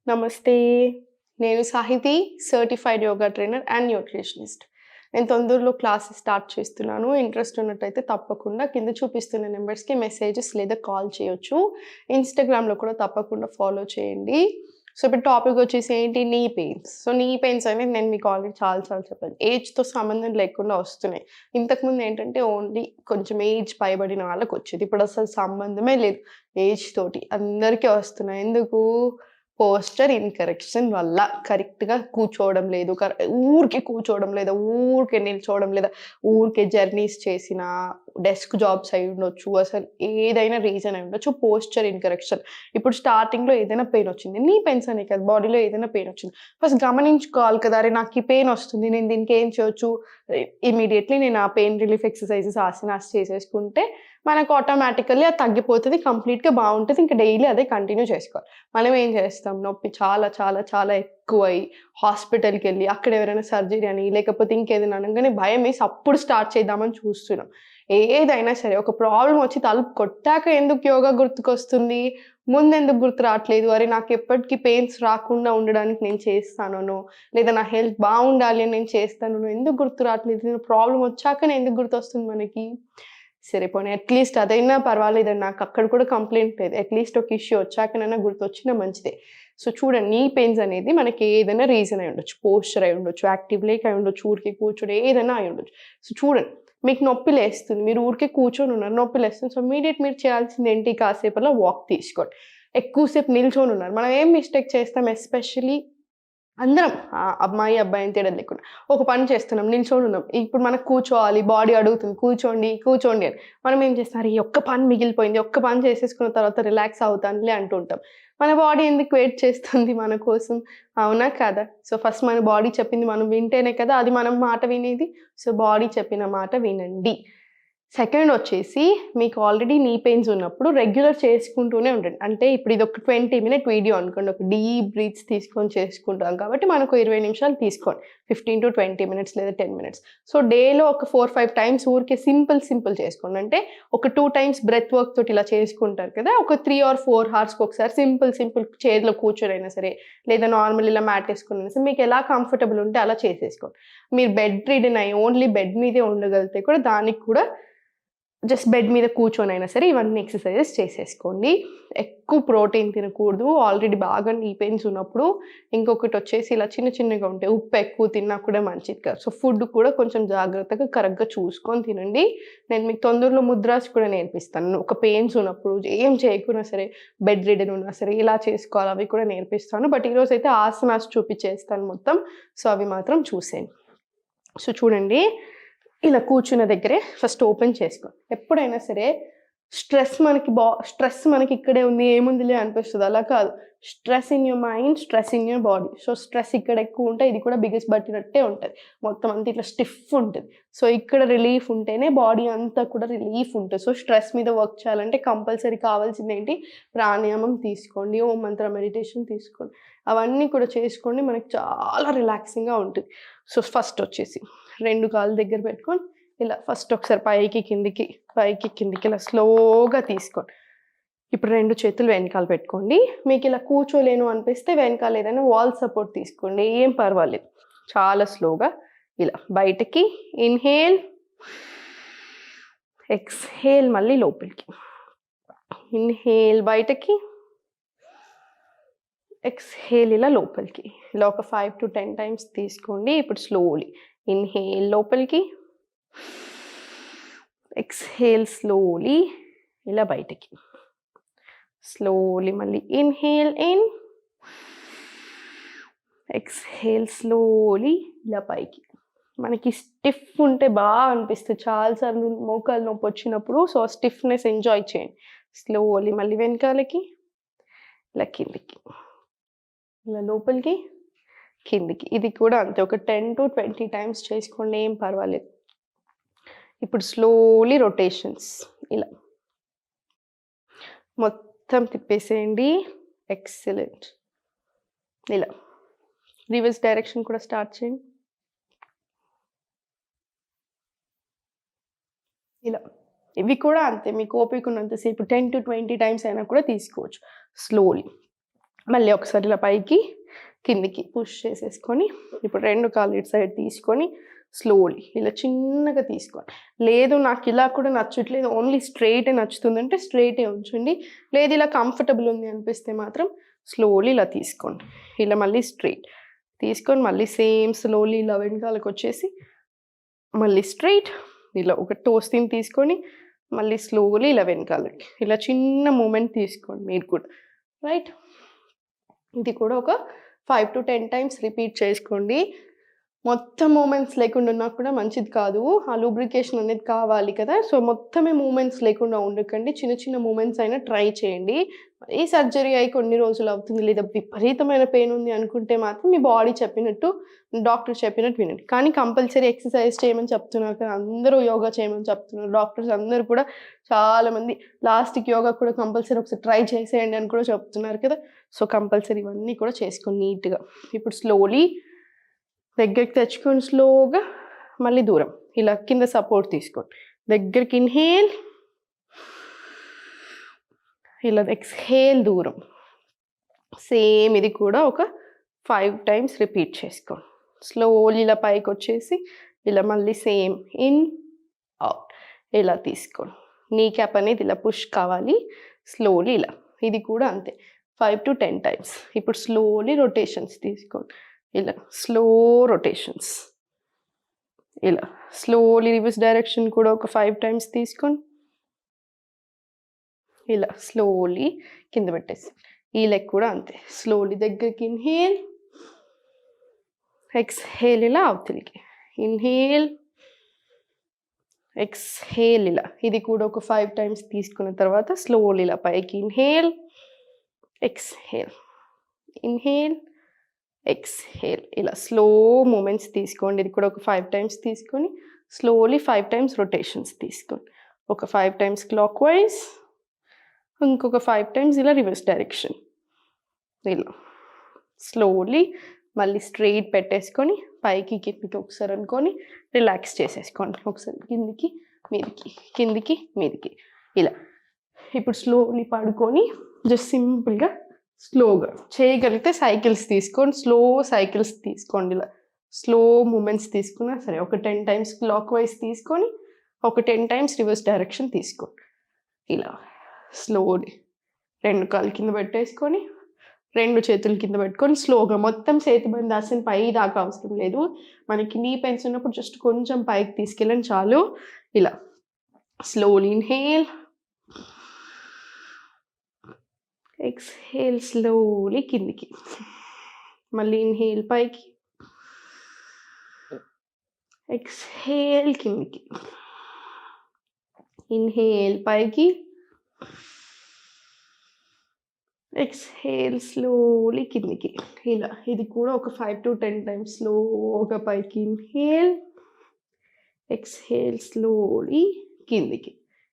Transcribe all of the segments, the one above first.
నమస్తే. నేను Sahiti, certified yoga trainer and nutritionist. నేను తొందరలో క్లాసెస్ స్టార్ట్ చేస్తున్నాను. ఇంట్రెస్ట్ ఉన్నట్టయితే తప్పకుండా కింద చూపిస్తున్న నంబర్స్‌కి మెసేజెస్ లేదా కాల్ చేయొచ్చు. ఇన్‌స్టాగ్రామ్‌లో కూడా తప్పకుండా ఫాలో చేయండి. సో, ఇప్పుడు టాపిక్ వచ్చేసి ఏంటి? నీ పెయిన్స్. సో, నీ పెయిన్స్ అనేది నేను మీకు ఆల్రెడీ చాలా సార్లు చెప్పాను. ఏజ్‌తో సంబంధం లేకుండా వస్తున్నాయి. ఇంతకుముందు ఏంటంటే ఓన్లీ కొంచెం ఏజ్ పైబడిన వాళ్ళకొచ్చేది. ఇప్పుడసలు సంబంధమే లేదు ఏజ్ తోటి. అందరికీ వస్తున్నాయి. ఎందుకు? పోస్చర్ ఇన్‌కరెక్షన్ వల్ల. కరెక్ట్‌గా కూర్చోవడం లేదు. ఊరికే కూర్చోవడం లేదా, ఊరికే నిల్చోవడం లేదా, ఊరికే జర్నీస్ చేసినా, డెస్క్ జాబ్స్ అయ్యుండొచ్చు. అసలు ఏదైనా రీజన్ అయ్యుండొచ్చు. పోస్చర్ ఇన్‌కరెక్షన్. ఇప్పుడు స్టార్టింగ్‌లో ఏదైనా పెయిన్ వచ్చింది. నీ పెయిన్స్ అనే కాదు, బాడీలో ఏదైనా పెయిన్ వచ్చింది. ఫస్ట్ గమనించుకోవాలి కదా! అరే! నాకు ఈ పెయిన్ వస్తుంది. నేను దీనికి ఏం చేయొచ్చు? ఇమ్మీడియేట్‌లీ నేను ఆ పెయిన్ రిలీఫ్ ఎక్సర్‌సైజెస్, ఆసనాస్ చేసేసుకుంటే మనకు ఆటోమేటికల్లీ అది తగ్గిపోతది. కంప్లీట్‌గా బావుంటది. ఇంక డైలీ అదే కంటిన్యూ చేసుకోవాలి. మనం ఏం చేస్తాం? నొప్పి చాలా చాలా చాలా ఎక్కువై హాస్పిటల్‌కెళ్ళి అక్కడ ఎవరైనా సర్జరీ అని, లేకపోతే ఇంకేదైనా అనంగానే భయమేసి అప్పుడు స్టార్ట్ చేద్దామని చూస్తున్నాం. ఏదైనా సరే ఒక ప్రాబ్లమ్ వచ్చి తలుపు కొట్టాక ఎందుకు యోగా గుర్తుకొస్తుంది? ముందెందుకు గుర్తు రావట్లేదు? అరే! నాకెప్పటికి పెయిన్స్ రాకుండా ఉండడానికి నేను చేస్తాననో, లేదా నా హెల్త్ బావుండాలి అని నేను చేస్తాననో ఎందుకు గుర్తు రావట్లేదు? ప్రాబ్లమ్ వచ్చాకనే ఎందుకు గుర్తొస్తుంది మనకి? సరే పోనీ అట్‌లీస్ట్ అదైనా పర్వాలేదండి. నాకక్కడ కూడా కంప్లెయింట్ లేదు. అట్‌లీస్ట్ ఒక ఇష్యూ వచ్చాకనైనా గుర్తొచ్చినా మంచిదే. సో, చూడండి నీ పెయిన్స్ అనేది మనకి ఏదైనా రీజన్ అయ్యుండొచ్చు. పోస్చర్ అయ్యుండొచ్చు, యాక్టివ్ లేక అయ్యుండొచ్చు, ఊరికే కూర్చోడం ఏదైనా అయ్యుండొచ్చు. సో, చూడండి మీకు నొప్పి లేస్తుంది. మీరు ఊరికే కూర్చొనున్నారు. నొప్పి లేస్తుంది. సో, ఇమ్మీడియేట్ మీరు చేయాల్సిందేంటి? కాసేపలా వాక్ తీసుకోండి. ఎక్కువ సేపు నిల్చొనున్నారు. మనం ఏం మిస్టేక్ చేస్తాం ఎస్పెషల్లీ అందరం అమ్మాయి, అబ్బాయి అని తేడా లేకుండా. ఒక పని చేస్తున్నాం, నిల్చొనున్నాం. ఇప్పుడు మనకు కూర్చోవాలి, బాడీ అడుగుతుంది కూర్చోండి, కూర్చోండి అని. మనం ఏం చేస్తాం, అరే! ఈ ఒక్క పని మిగిలిపోయింది. ఒక్క పని చేసేసుకున్న తర్వాత రిలాక్స్ అవుతానులే అంటూ ఉంటాం. మన బాడీ ఎందుకు వెయిట్ చేస్తుంది మన కోసం? అవునా? కాదా? సో, ఫస్ట్ మన బాడీ చెప్పింది మనం వింటేనే కదా అది మనం మాట వినేది. సో, బాడీ చెప్పిన మాట వినండి. సెకండ్ వచ్చేసి మీకు ఆల్రెడీ నీ పెయిన్స్ ఉన్నప్పుడు రెగ్యులర్ చేసుకుంటూనే ఉండండి. అంటే ఇప్పుడు ఇదొక 20 మినిట్ వీడియో అనుకోండి. ఒక డీప్ బ్రీత్స్ తీసుకొని చేసుకుంటాం కాబట్టి మనకు 20 నిమిషాలు తీసుకోండి. 15-20 మినిట్స్ లేదా 10 మినిట్స్. సో, డేలో ఒక 4, 5 టైమ్స్ ఊరికే సింపుల్ చేసుకోండి. అంటే ఒక 2 టైమ్స్ బ్రెత్ వర్క్ తోటి ఇలా చేసుకుంటారు కదా! ఒక 3 ఆర్ 4 హవర్స్‌కి ఒకసారి సింపుల్ చైర్‌లో కూర్చొనైనా సరే, లేదా నార్మల్ ఇలా మ్యాట్ ఏసుకొనైనా సరే, మీకు ఎలా కంఫర్టబుల్ ఉంటే అలా చేసేసుకోండి. మీరు బెడ్ రిడెన్ అయ్యి ఓన్లీ బెడ్ మీదే ఉండగలిగితే కూడా దానికి కూడా జస్ట్ బెడ్ మీద కూర్చొనైనా సరే ఇవన్నీ ఎక్సర్‌సైజెస్ చేసేసుకోండి. ఎక్కువ ప్రోటీన్ తినకూడదు. ఆల్రెడీ బాగా నీ పెయిన్స్ ఉన్నప్పుడు. ఇంకొకటొచ్చేసి ఇలా చిన్నగా ఉంటాయి. ఉప్పు ఎక్కువ తిన్నా కూడా మంచిది కాదు. సో, ఫుడ్ కూడా కొంచెం జాగ్రత్తగా కరెక్ట్‌గా చూసుకొని తినండి. నేను మీకు తొందరలో ముద్రాస్ కూడా నేర్పిస్తాను. ఒక పెయిన్స్ ఉన్నప్పుడు ఏం చేయకున్నా సరే, బెడ్ రిడెన్ ఉన్నా సరే ఇలా చేసుకోవాలి అవి కూడా నేర్పిస్తాను. బట్ ఈరోజైతే ఆసనాస్ చూపిచ్చేస్తాను మొత్తం. సో, అవి మాత్రం చూసేయండి. సో, చూడండి ఇలా కూర్చున్న దగ్గరే ఫస్ట్ ఓపెన్ చేసుకో. ఎప్పుడైనా సరే స్ట్రెస్ మనకి ఇక్కడే ఉంది, ఏముందిలే అనిపిస్తది. అలా కాదు. Stress in your mind, stress in your body. So, stress ఇక్కడ ఎక్కువ ఉంటే ఇది కూడా బిగస్ పట్టినట్టే ఉంటది. మొత్తం అంతా ఇట్లా స్టిఫ్ ఉంటది. సో, ఇక్కడ రిలీఫ్ ఉంటేనే బాడీ అంతా కూడా రిలీఫ్ ఉంటది. సో, స్ట్రెస్ మీద వర్క్ చేయాలంటే కంపల్సరీ కావాల్సిందేంటి? ప్రాణాయామం తీసుకోండి, ఓం మంత్ర మెడిటేషన్ తీసుకోండి. అవన్నీ కూడా చేసుకోండి. మనకి చాలా రిలాక్సింగ్‌గా ఉంటది. సో, ఫస్ట్ వచ్చేసి 2 కాళ్ళు దగ్గర పెట్టుకొని ఇలా ఫస్ట్ ఒకసారి పైకి కిందికి ఇలా స్లోగా తీసుకోండి. ఇప్పుడు 2 చేతులు వెనకాల పెట్టుకోండి. మీకిలా కూర్చోలేను అనిపిస్తే వెనకాల ఏదైనా వాల్ సపోర్ట్ తీసుకోండి. ఏం పర్వాలేదు. చాలా స్లోగా ఇలా బయటకి ఇన్‌హేల్, ఎక్స్‌హేల్ మళ్ళీ లోపలికి. ఇన్‌హేల్ బయటకి, ఎక్స్‌హేల్ ఇలా లోపలికి. ఇలా ఒక 5-10 టైమ్స్ తీసుకోండి. ఇప్పుడు స్లోలీ ఇన్‌హేల్ లోపలికి, ఎక్స్‌హేల్ స్లోలీ ఇలా బయటకి. స్లోలీ మళ్ళీ ఇన్‌హేల్ ఇన్, ఎక్స్‌హేల్ స్లోలీ ఇలా పైకి. మనకి స్టిఫ్ ఉంటే అనిపిస్తది. చాలా సార్లు మోకాలు నొప్పొచ్చినప్పుడు సో, స్టిఫ్‌నెస్ ఎంజాయ్ చేయండి. స్లోలీ మళ్ళీ వెనకాలకి, ఇలా కిందికి. ఇలా లోపలికి, కిందికి. ఇది కూడా అంతే. ఒక 10-20 టైమ్స్ చేసుకోండి. ఏం పర్వాలేదు. ఇప్పుడు స్లోలీ రొటేషన్స్ ఇలా. మొత్తం తిప్పేసేయండి. ఎక్సలెంట్. ఇలా. రివర్స్ డైరెక్షన్ కూడా స్టార్ట్ చేయండి. ఇలా. ఇవి కూడా అంతే. మీకు ఓపిక ఉన్నంత సేపు 10-20 టైమ్స్ అయినా కూడా తీసుకోవచ్చు. స్లోలీ. మళ్ళీ ఒకసారి ఇలా పైకి కిందికి పుష్ చేసేసుకొని ఇప్పుడు 2 కాళ్ళు ఇటు సైడ్ తీసుకొని స్లోలీ ఇలా చిన్నగా తీసుకోండి. లేదు నాకు ఇలా కూడా నచ్చట్లేదు, ఓన్లీ స్ట్రైటే నచ్చుతుందంటే స్ట్రైటే ఉంచండి. లేదు ఇలా కంఫర్టబుల్ ఉంది అనిపిస్తే మాత్రం స్లోలీ ఇలా తీసుకోండి. ఇలా మళ్ళీ స్ట్రైట్ తీసుకొని మళ్ళీ సేమ్ స్లోలీ ఇలా వెనకాలకు వచ్చేసి మళ్ళీ స్ట్రైట్ ఇలా ఒక టోస్టింగ్ తీసుకొని మళ్ళీ స్లోలీ ఇలా వెనకాలకి ఇలా చిన్న మూమెంట్ తీసుకోండి మీరు కూడా, రైట్. ఇది కూడా ఒక 5 to 10 టైమ్స్ రిపీట్ చేసుకోండి. మొత్తం మూమెంట్స్ లేకుండా ఉన్నా కూడా మంచిది కాదు, ఆ లూబ్రికేషన్ అనేది కావాలి కదా. సో మొత్తమే మూమెంట్స్ లేకుండా ఉండకండి, చిన్న చిన్న మూమెంట్స్ అయినా ట్రై చేయండి. ఈ సర్జరీ అయి కొన్ని రోజులు అవుతుంది లేదా విపరీతమైన పెయిన్ ఉంది అనుకుంటే మాత్రం మీ బాడీ చెప్పినట్టు డాక్టర్ చెప్పినట్టు వినండి. కానీ కంపల్సరీ ఎక్సర్సైజ్ చేయమని చెప్తున్నారు కదా, అందరూ యోగా చేయమని చెప్తున్నారు డాక్టర్స్ అందరూ కూడా. చాలామంది లాస్ట్కి యోగా కూడా కంపల్సరీ ఒకసారి ట్రై చేసేయండి అని కూడా చెప్తున్నారు కదా. సో కంపల్సరీ ఇవన్నీ కూడా చేసుకొని నీట్గా ఇప్పుడు స్లోలీ దగ్గరికి తెచ్చుకొని స్లోగా మళ్ళీ దూరం ఇలా కింద సపోర్ట్ తీసుకోండి. దగ్గరికి ఇన్హేల్, ఇలా ఎక్స్హేల్ దూరం. సేమ్ ఇది కూడా ఒక 5 టైమ్స్ రిపీట్ చేసుకోండి. స్లోలీ ఇలా పైకి వచ్చేసి ఇలా మళ్ళీ సేమ్ ఇన్ అవుట్ ఇలా తీసుకోండి. నీ క్యాప్ అనేది ఇలా పుష్ కావాలి స్లోలీ ఇలా. ఇది కూడా అంతే 5 to 10 టైమ్స్. ఇప్పుడు స్లోలీ రొటేషన్స్ తీసుకోండి. ఇలా స్లో రొటేషన్స్ ఇలా స్లోలీ రివర్స్ డైరెక్షన్ కూడా ఒక 5 టైమ్స్ తీసుకోండి. ఇలా స్లోలీ కింద పెట్టేసి ఈ లెగ్ కూడా అంతే స్లోలీ దగ్గరికి ఇన్హేల్, ఎక్స్హేల్ ఇలా అవతలికి ఇన్హేల్, ఎక్స్హేల్ ఇలా. ఇది కూడా ఒక 5 టైమ్స్ తీసుకున్న తర్వాత స్లోలీ ఇలా పైకి ఇన్హేల్, ఎక్స్హేల్, ఇన్హేల్, ఎక్స్హేల్ ఇలా స్లో మూమెంట్స్ తీసుకోండి. ఇది కూడా ఒక 5 టైమ్స్ తీసుకొని స్లోలీ 5 టైమ్స్ రొటేషన్స్ తీసుకోండి. ఒక 5 టైమ్స్ క్లాక్ వైజ్, ఇంకొక 5 టైమ్స్ ఇలా రివర్స్ డైరెక్షన్. ఇలా స్లోలీ మళ్ళీ స్ట్రెయిట్ పెట్టేసుకొని పైకి కిందికి ఒకసారి అనుకొని రిలాక్స్ చేసేసుకోండి. ఒకసారి కిందికి మీదికి కిందికి మీదికి ఇలా. ఇప్పుడు స్లోలీ పడుకొని జస్ట్ సింపుల్గా స్లోగా చేయగలిగితే సైకిల్స్ తీసుకోండి, స్లో సైకిల్స్ తీసుకోండి. ఇలా స్లో మూమెంట్స్ తీసుకున్నా సరే ఒక 10 టైమ్స్ క్లాక్ వైజ్ తీసుకొని ఒక 10 టైమ్స్ రివర్స్ డైరెక్షన్ తీసుకోండి. ఇలా స్లోలీ 2 కాళ్ళు కింద పెట్టేసుకొని 2 చేతులు కింద పెట్టుకొని స్లోగా మొత్తం చేతి బంది ఆసన పై దాకా అవసరం లేదు. మనకి నీ పెయిన్స్ ఉన్నప్పుడు జస్ట్ కొంచెం పైకి తీసుకెళ్ళండి చాలు. ఇలా స్లోలీ ఇన్హేల్, ఎక్స్హేల్ స్లోలీ కిందికి, మళ్ళీ ఇన్హేల్ పైకి, ఎక్స్హేల్ కిందికి, ఇన్హేల్ పైకి, ఎక్స్హేల్ స్లోలీ కిందికి. ఇలా ఇది కూడా ఒక 5 to 10 టైమ్స్ స్లోగా పైకి ఇన్హేల్, ఎక్స్హేల్ స్లోలీ కిందికి.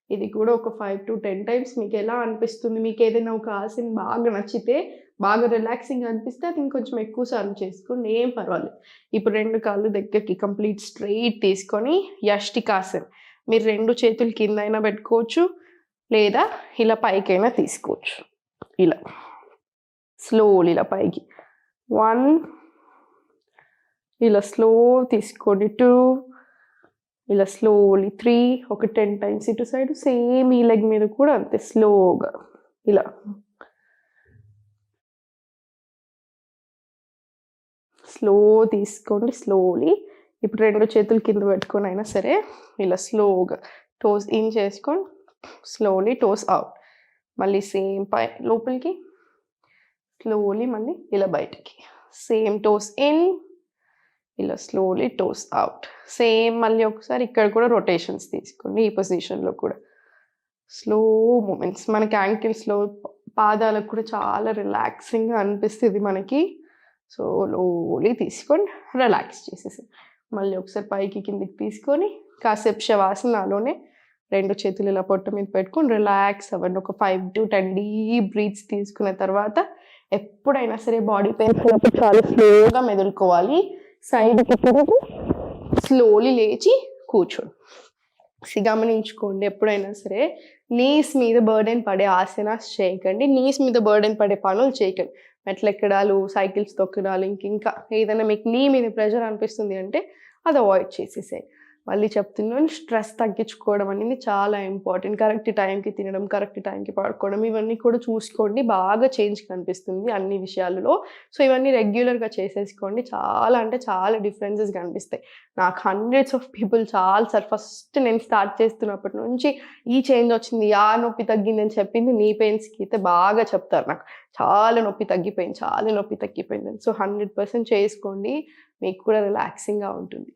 ఇది కూడా ఒక 5 to 10 టైమ్స్. మీకు ఎలా అనిపిస్తుంది, మీకు ఏదైనా ఒక ఆసన బాగా నచ్చితే బాగా రిలాక్సింగ్ అనిపిస్తే అది ఇంకొంచెం ఎక్కువ సార్లు చేసుకోండి, ఏం పర్వాలేదు. ఇప్పుడు 2 కాళ్ళు దగ్గరికి కంప్లీట్ స్ట్రెయిట్ తీసుకొని యష్టికాసన్. మీరు 2 చేతులు కింద అయినా పెట్టుకోవచ్చు లేదా ఇలా పైకైనా తీసుకోవచ్చు. ఇలా స్లోలీ ఇలా పైకి 1 ఇలా స్లో తీసుకోండి, 2 ఇలా స్లోలీ 3, ఒక 10 టైమ్స్ ఇటు సైడ్. సేమ్ ఈ లెగ్ మీద కూడా అంతే స్లోగా ఇలా స్లో తీసుకోండి స్లోలీ. ఇప్పుడు 2 చేతులు కింద పెట్టుకొని అయినా సరే ఇలా స్లోగా టోస్ ఇన్ చేసుకొని స్లోలీ టోస్ అవుట్. మళ్ళీ సేమ్ పై లోపలికి స్లోలీ మళ్ళీ ఇలా బయటికి, సేమ్ టోస్ ఇన్, ఇలా స్లోలీ టోస్ అవుట్. సేమ్ మళ్ళీ ఒకసారి ఇక్కడ కూడా రొటేషన్స్ తీసుకోండి. ఈ పొజిషన్లో కూడా స్లో మూమెంట్స్. మనకి యాంకిల్స్లో పాదాలకు కూడా చాలా రిలాక్సింగ్గా అనిపిస్తుంది మనకి. సో లోలీ తీసుకొని రిలాక్స్ చేసేసి మళ్ళీ ఒకసారి పైకి కిందికి తీసుకొని కాసేపు శవాసనలోనే 2 చేతులు ఇలా పొట్ట మీద పెట్టుకొని రిలాక్స్ అవ్వండి. ఒక 5 to 10 డీప్ బ్రీత్స్ తీసుకున్న తర్వాత ఎప్పుడైనా సరే బాడీ పెయిన్స్ ఉన్నప్పుడు చాలా స్లోగా మెదులుకోవాలి. సైడ్కి తిరిగి స్లోలీ లేచి కూర్చోండి. గమనించుకోండి, ఎప్పుడైనా సరే నీస్ మీద బర్డెన్ పడే ఆసనాస్ చేయకండి. నీస్ మీద బర్డెన్ పడే పనులు చేయకండి. మెట్లెక్కడాలు, సైకిల్స్ తొక్కడాలు, ఇంకా ఏదైనా మీకు నీ మీద ప్రెషర్ అనిపిస్తుంది అంటే అది అవాయిడ్ చేసేసేయండి. మళ్ళీ చెప్తున్నాను, స్ట్రెస్ తగ్గించుకోవడం అనేది చాలా ఇంపార్టెంట్. కరెక్ట్ టైంకి తినడం, కరెక్ట్ టైంకి పడుకోవడం, ఇవన్నీ కూడా చూసుకోండి. బాగా చేంజ్ కనిపిస్తుంది అన్ని విషయాలలో. సో ఇవన్నీ రెగ్యులర్గా చేసేసుకోండి. చాలా అంటే చాలా డిఫరెన్సెస్ కనిపిస్తాయి. నాకు హండ్రెడ్స్ ఆఫ్ పీపుల్ చాలాసార్లు ఫస్ట్ నేను స్టార్ట్ చేస్తున్నప్పటి నుంచి ఈ చేంజ్ వచ్చింది, ఆ నొప్పి తగ్గింది అని చెప్పింది నీ పెయిన్స్కి అయితే బాగా చెప్తారు నాకు. చాలా నొప్పి తగ్గిపోయింది, చాలా నొప్పి తగ్గిపోయింది. సో 100% చేసుకోండి, మీకు కూడా రిలాక్సింగ్గా ఉంటుంది.